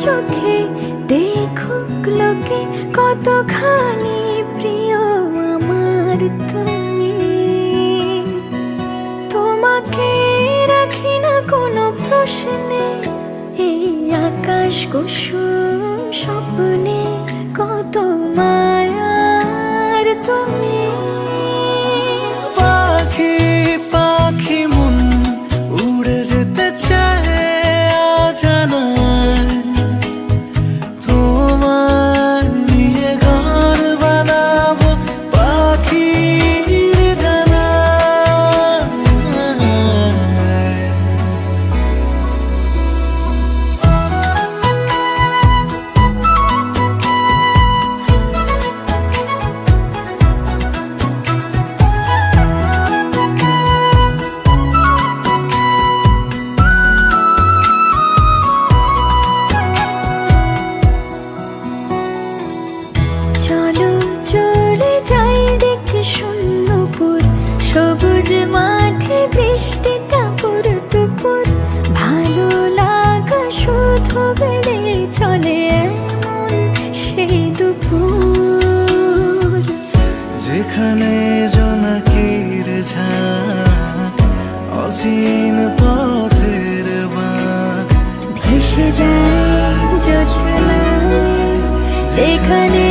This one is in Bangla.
চোখে দেখুক লোকে কতখানি প্রিয় আমার তুমি। তোমাকে রাখি না কোনো প্রশ্নে, এই আকাশ কুসুম স্বপ্নে কত মায়ার তুমি। পাখি পাখি মন উড়ে যেতে চায় জানায়, তোমার নিয়ে ঘর বানাবো পাখির ডানায়। চলো চলে যাই দেখে শূন্যপুর, সবুজ মাঠে বৃষ্টি টাপুর টুপুর। ভালো লাগা শুধু বেড়ে চলে এমন সেই দুপুর, যেখানে জোনাকির ঝাঁক অচিন পথের বাঁক ভেসে যায় জোছনায়, যেখানে